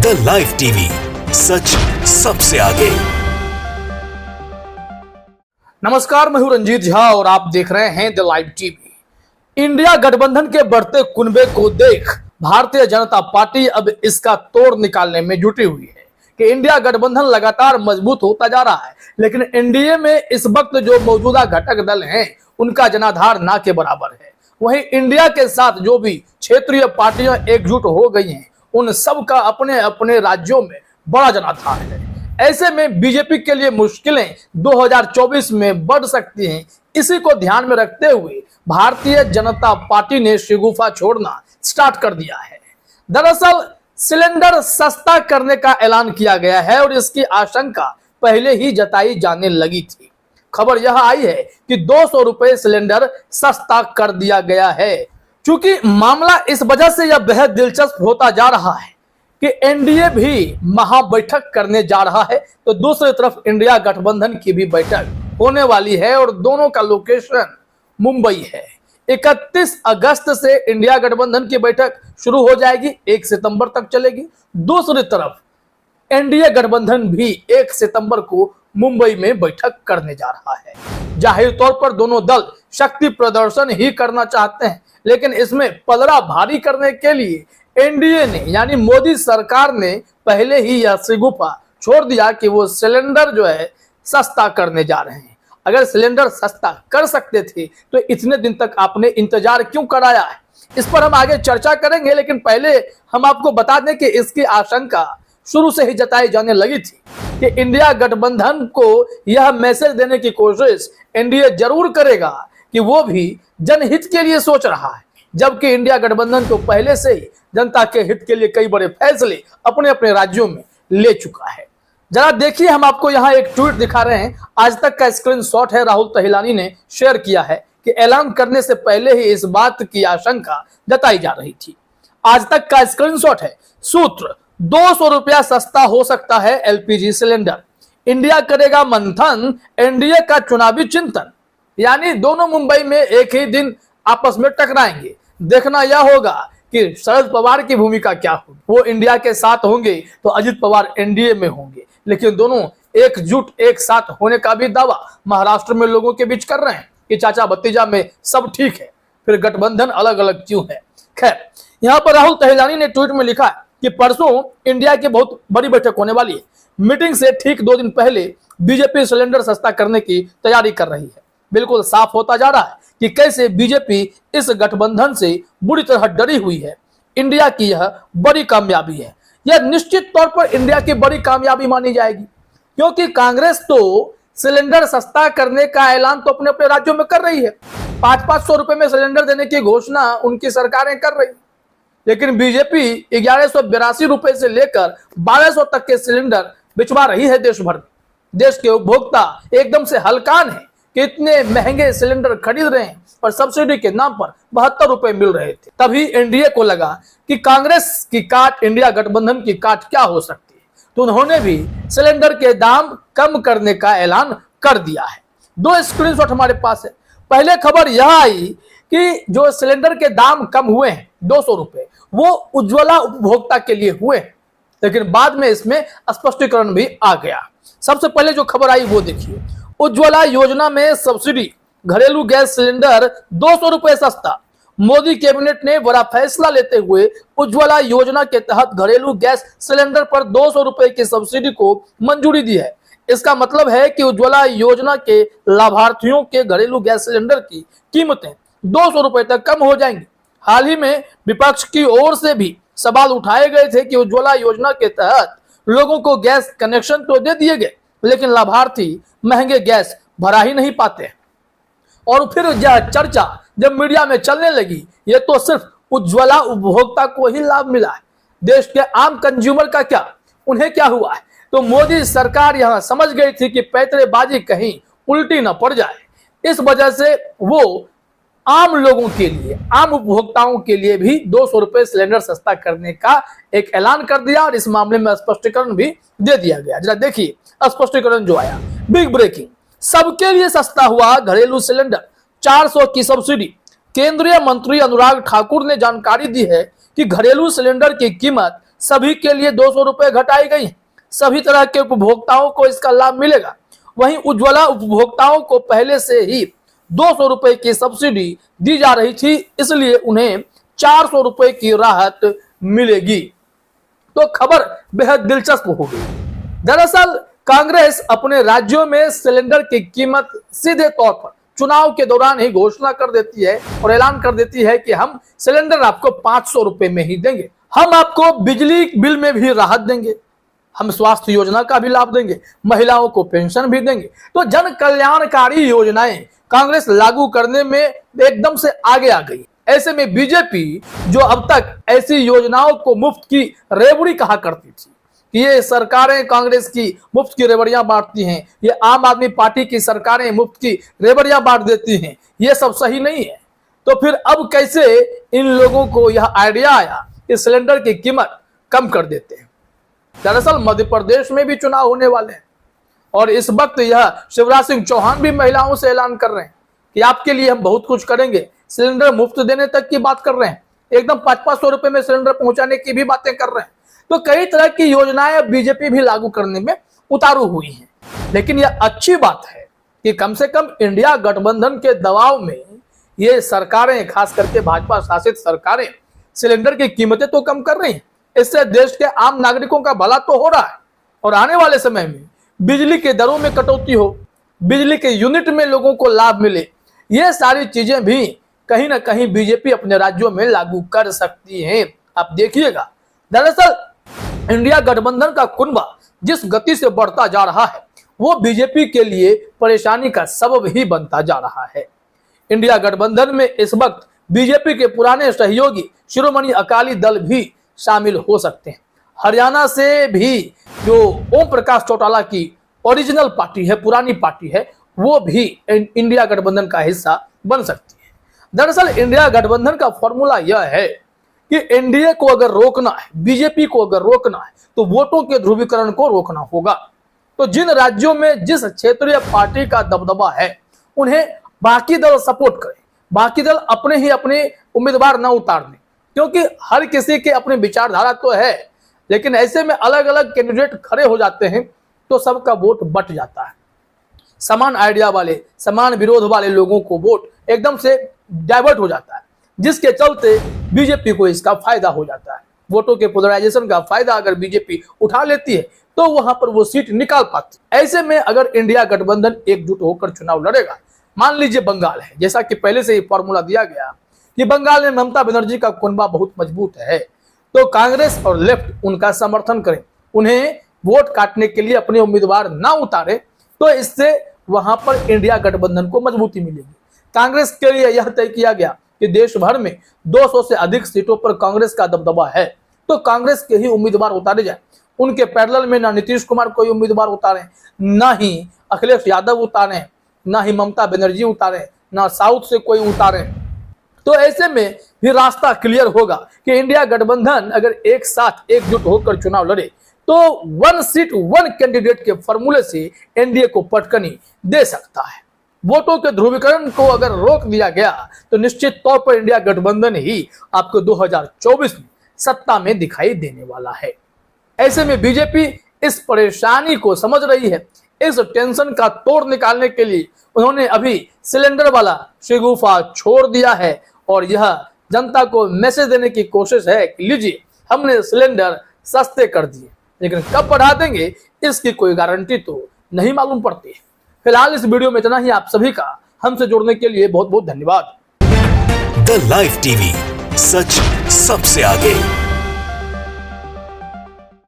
The live TV, सच सबसे आगे। नमस्कार, मैं हूं रंजीत झा और आप देख रहे हैं द लाइव टीवी। इंडिया गठबंधन के बढ़ते कुनबे को देख भारतीय जनता पार्टी अब इसका तोड़ निकालने में जुटी हुई है कि इंडिया गठबंधन लगातार मजबूत होता जा रहा है, लेकिन एनडीए में इस वक्त जो मौजूदा घटक दल हैं उनका जनाधार ना के बराबर है। वहीं इंडिया के साथ जो भी क्षेत्रीय पार्टियां एकजुट हो गई हैं उन सब का अपने अपने राज्यों में बड़ा जनाधार है। ऐसे में बीजेपी के लिए मुश्किलें 2024 में बढ़ सकती हैं। इसी को ध्यान में रखते हुए भारतीय जनता पार्टी ने शगुफा छोड़ना स्टार्ट कर दिया है। दरअसल सिलेंडर सस्ता करने का ऐलान किया गया है और इसकी आशंका पहले ही जताई जाने लगी थी। खबर यह आई है कि 200 रुपए सिलेंडर सस्ता कर दिया गया है। चूंकि मामला इस वजह से यह बेहद दिलचस्प होता जा रहा है कि एनडीए भी महाबैठक करने जा रहा है, तो दूसरी तरफ इंडिया गठबंधन की भी बैठक होने वाली है और दोनों का लोकेशन मुंबई है। 31 अगस्त से इंडिया गठबंधन की बैठक शुरू हो जाएगी, 1 सितंबर तक चलेगी। दूसरी तरफ एनडीए गठबंधन भी 1 सितंबर को मुंबई में बैठक करने जा रहा है। जाहिर तौर पर दोनों दल शक्ति प्रदर्शन ही करना चाहते हैं, लेकिन इसमें पलड़ा भारी करने के लिए एनडीए ने यानी मोदी सरकार ने पहले ही यह शगुफा छोड़ दिया कि वो सिलेंडर जो है सस्ता करने जा रहे हैं। अगर सिलेंडर सस्ता कर सकते थे तो इतने दिन तक आपने इंतजार क्यों कराया है? इस पर हम आगे चर्चा करेंगे, लेकिन पहले हम आपको बता दें कि इसकी आशंका शुरू से ही जताई जाने लगी थी कि इंडिया गठबंधन को यह मैसेज देने की कोशिश एनडीए जरूर करेगा कि वो भी जनहित के लिए सोच रहा है, जबकि इंडिया गठबंधन तो पहले से ही जनता के हित के लिए कई बड़े फैसले अपने अपने राज्यों में ले चुका है। जरा देखिए, हम आपको यहाँ एक ट्वीट दिखा रहे हैं। आज तक का स्क्रीनशॉट है, राहुल तहिलानी ने शेयर किया है कि ऐलान करने से पहले ही इस बात की आशंका जताई जा रही थी। आज तक का स्क्रीनशॉट है। सूत्र 200 रुपया सस्ता हो सकता है एलपीजी सिलेंडर, इंडिया करेगा मंथन, एनडीए का चुनावी चिंतन। यानी दोनों मुंबई में एक ही दिन आपस में टकराएंगे। देखना यह होगा कि शरद पवार की भूमिका क्या होगी। वो इंडिया के साथ होंगे तो अजित पवार एनडीए में होंगे, लेकिन दोनों एकजुट एक साथ होने का भी दावा महाराष्ट्र में लोगों के बीच कर रहे हैं कि चाचा भतीजा में सब ठीक है, फिर गठबंधन अलग अलग क्यों है। खैर, यहाँ पर राहुल तहिलानी ने ट्वीट में लिखा है कि परसों इंडिया की बहुत बड़ी बैठक होने वाली है। मीटिंग से ठीक 2 दिन पहले बीजेपी सिलेंडर सस्ता करने की तैयारी कर रही है। बिल्कुल साफ होता जा रहा है कि कैसे बीजेपी इस गठबंधन से बुरी तरह डरी हुई है। इंडिया की यह बड़ी कामयाबी है। यह निश्चित तौर पर इंडिया की बड़ी कामयाबी मानी जाएगी, क्योंकि कांग्रेस तो सिलेंडर सस्ता करने का ऐलान तो अपने अपने राज्यों में कर रही है। 500-500 रुपए में सिलेंडर देने की घोषणा उनकी सरकारें कर रही, लेकिन बीजेपी 1182 रुपए से लेकर 1200 तक के सिलेंडर बिचवा रही है देश भर में। देश के उपभोक्ता एकदम से हलकान है कि इतने महंगे सिलेंडर खरीद रहे हैं और सब्सिडी के नाम पर 72 रुपए मिल रहे थे। तभी एनडीए को लगा कि कांग्रेस की काट इंडिया गठबंधन की काट क्या हो सकती है, तो उन्होंने भी सिलेंडर के दाम कम करने का ऐलान कर दिया है। 2 स्क्रीनशॉट हमारे पास है। पहले खबर यह आई कि जो सिलेंडर के दाम कम हुए हैं 200 रुपए, वो उज्ज्वला उपभोक्ता के लिए हुए, लेकिन बाद में इसमें स्पष्टीकरण भी आ गया। सबसे पहले जो खबर आई वो देखिए। उज्ज्वला योजना में सब्सिडी, घरेलू गैस सिलेंडर 200 रुपए सस्ता। मोदी कैबिनेट ने बड़ा फैसला लेते हुए उज्ज्वला योजना के तहत घरेलू गैस सिलेंडर पर 200 रुपए की सब्सिडी को मंजूरी दी है। इसका मतलब है कि उज्ज्वला योजना के लाभार्थियों के घरेलू गैस सिलेंडर की कीमतें 200 रुपए तक कम हो जाएंगी। हाल ही में विपक्ष की ओर से भी सवाल उठाए गए थे कि उज्ज्वला योजना के तहत लोगों को गैस कनेक्शन तो दे दिए गए, लेकिन लाभार्थी महंगे गैस भरा ही नहीं पाते। और फिर यह चर्चा जब मीडिया में चलने लगी, ये तो सिर्फ उज्ज्वला उपभोक्ता को ही लाभ मिला है, देश के आम कंज्यूमर का क्या, उन्हें क्या हुआ है? तो मोदी सरकार यहां समझ गई थी कि पैतरेबाजी कहीं उल्टी न पड़ जाए। इस वजह से वो आम लोगों के लिए, आम उपभोक्ताओं के लिए भी 200 रुपए सिलेंडर सस्ता करने का एक ऐलान कर दिया और इस मामले में स्पष्टीकरण भी दे दिया गया। जरा देखिए स्पष्टीकरण जो आया। बिग ब्रेकिंग, सबके लिए सस्ता हुआ घरेलू सिलेंडर, 400 की सब्सिडी। केंद्रीय मंत्री अनुराग ठाकुर ने जानकारी दी है कि घरेलू सिलेंडर की कीमत सभी के लिए 200 रुपए घटाई गई, सभी तरह के उपभोक्ताओं को इसका लाभ मिलेगा। वहीं उज्ज्वला उपभोक्ताओं को पहले से ही 200 रुपए की सब्सिडी दी जा रही थी, इसलिए उन्हें 400 रुपए की राहत मिलेगी। तो खबर बेहद दिलचस्प होगी। दरअसल कांग्रेस अपने राज्यों में सिलेंडर की कीमत सीधे तौर पर चुनाव के दौरान ही घोषणा कर देती है और ऐलान कर देती है कि हम सिलेंडर आपको 500 रुपए में ही देंगे, हम आपको बिजली बिल में भी राहत देंगे, हम स्वास्थ्य योजना का भी लाभ देंगे, महिलाओं को पेंशन भी देंगे। तो जन कल्याणकारी योजनाएं कांग्रेस लागू करने में एकदम से आगे आ गई। ऐसे में बीजेपी, जो अब तक ऐसी योजनाओं को मुफ्त की रेवड़ी कहा करती थी कि ये सरकारें कांग्रेस की मुफ्त की रेवड़ियां बांटती हैं, ये आम आदमी पार्टी की सरकारें मुफ्त की रेवड़ियां बांट देती हैं, ये सब सही नहीं है। तो फिर अब कैसे इन लोगों को यह आइडिया आया कि सिलेंडर की कीमत कम कर देते हैं। दरअसल मध्य प्रदेश में भी चुनाव होने वाले हैं और इस वक्त यह शिवराज सिंह चौहान भी महिलाओं से ऐलान कर रहे हैं कि आपके लिए हम बहुत कुछ करेंगे, सिलेंडर मुफ्त देने तक की बात कर रहे हैं, एकदम 500-500 रुपए में सिलेंडर पहुंचाने की भी बातें कर रहे हैं। तो कई तरह की योजनाएं बीजेपी भी लागू करने में उतारू हुई हैं। लेकिन यह अच्छी बात है कि कम से कम इंडिया गठबंधन के दबाव में ये सरकारें, खास करके भाजपा शासित सरकारें, सिलेंडर की कीमतें तो कम कर रही हैं। इससे देश के आम नागरिकों का भला तो हो रहा है और आने वाले समय में बिजली के दरों में कटौती हो, बिजली के यूनिट में लोगों को लाभ मिले, ये सारी चीजें भी कहीं ना कहीं बीजेपी अपने राज्यों में लागू कर सकती है। आप देखिएगा, दरअसल इंडिया गठबंधन का कुनबा जिस गति से बढ़ता जा रहा है वो बीजेपी के लिए परेशानी का सबब ही बनता जा रहा है। इंडिया गठबंधन में इस वक्त बीजेपी के पुराने सहयोगी शिरोमणि अकाली दल भी शामिल हो सकते हैं। हरियाणा से भी जो ओम प्रकाश चौटाला की ओरिजिनल पार्टी है, पुरानी पार्टी है, वो भी इंडिया गठबंधन का हिस्सा बन सकती है। दरअसल इंडिया गठबंधन का फॉर्मूला यह है कि एनडीए को अगर रोकना है, बीजेपी को अगर रोकना है, तो वोटों के ध्रुवीकरण को रोकना होगा। तो जिन राज्यों में जिस क्षेत्रीय पार्टी का दबदबा है उन्हें बाकी दल सपोर्ट करें, बाकी दल अपने ही अपने उम्मीदवार न उतार दें, क्योंकि हर किसी के अपनी विचारधारा तो है, लेकिन ऐसे में अलग अलग कैंडिडेट खड़े हो जाते हैं तो सबका वोट बट जाता है। समान आइडिया वाले, समान विरोध वाले लोगों को वोट एकदम से डाइवर्ट हो जाता है, जिसके चलते बीजेपी को इसका फायदा हो जाता है। वोटों के पोलराइजेशन का फायदा अगर बीजेपी उठा लेती है तो वहां पर वो सीट निकाल पाती है। ऐसे में अगर इंडिया गठबंधन एकजुट होकर चुनाव लड़ेगा, मान लीजिए बंगाल है, जैसा कि पहले से ही फॉर्मूला दिया गया कि बंगाल में ममता बनर्जी का कुनबा बहुत मजबूत है, तो कांग्रेस और लेफ्ट उनका समर्थन करें, उन्हें वोट काटने के लिए अपने उम्मीदवार ना उतारे, तो इससे वहां पर इंडिया गठबंधन को मजबूती मिलेगी। कांग्रेस के लिए यह तय किया गया कि देश भर में 200 से अधिक सीटों पर कांग्रेस का दबदबा है, तो कांग्रेस के ही उम्मीदवार उतारे जाए। उनके पैरेलल में ना नीतीश कुमार कोई उम्मीदवार उतारे, ना ही अखिलेश यादव उतारे, ना ही ममता बनर्जी उतारे, ना साउथ से कोई उतारे। तो ऐसे में भी रास्ता क्लियर होगा कि इंडिया गठबंधन अगर एक साथ एकजुट होकर चुनाव लड़े तो 1 सीट 1 कैंडिडेट के फॉर्मूले से एनडीए को पटकनी दे सकता है। वोटों के ध्रुवीकरण को अगर रोक दिया गया तो निश्चित तौर पर इंडिया गठबंधन ही आपको 2024 में सत्ता में दिखाई देने वाला है। ऐसे में बीजेपी इस परेशानी को समझ रही है। इस टेंशन का तोड़ निकालने के लिए उन्होंने अभी सिलेंडर वाला शिगुफा छोड़ दिया है और यह जनता को मैसेज देने की कोशिश है कि लीजिए हमने सिलेंडर सस्ते कर दिए, लेकिन कब बढ़ा देंगे इसकी कोई गारंटी तो नहीं मालूम पड़ती है। फिलहाल इस वीडियो में इतना ही। आप सभी का हमसे जुड़ने के लिए बहुत बहुत धन्यवाद। द लाइव टीवी, सच सबसे आगे।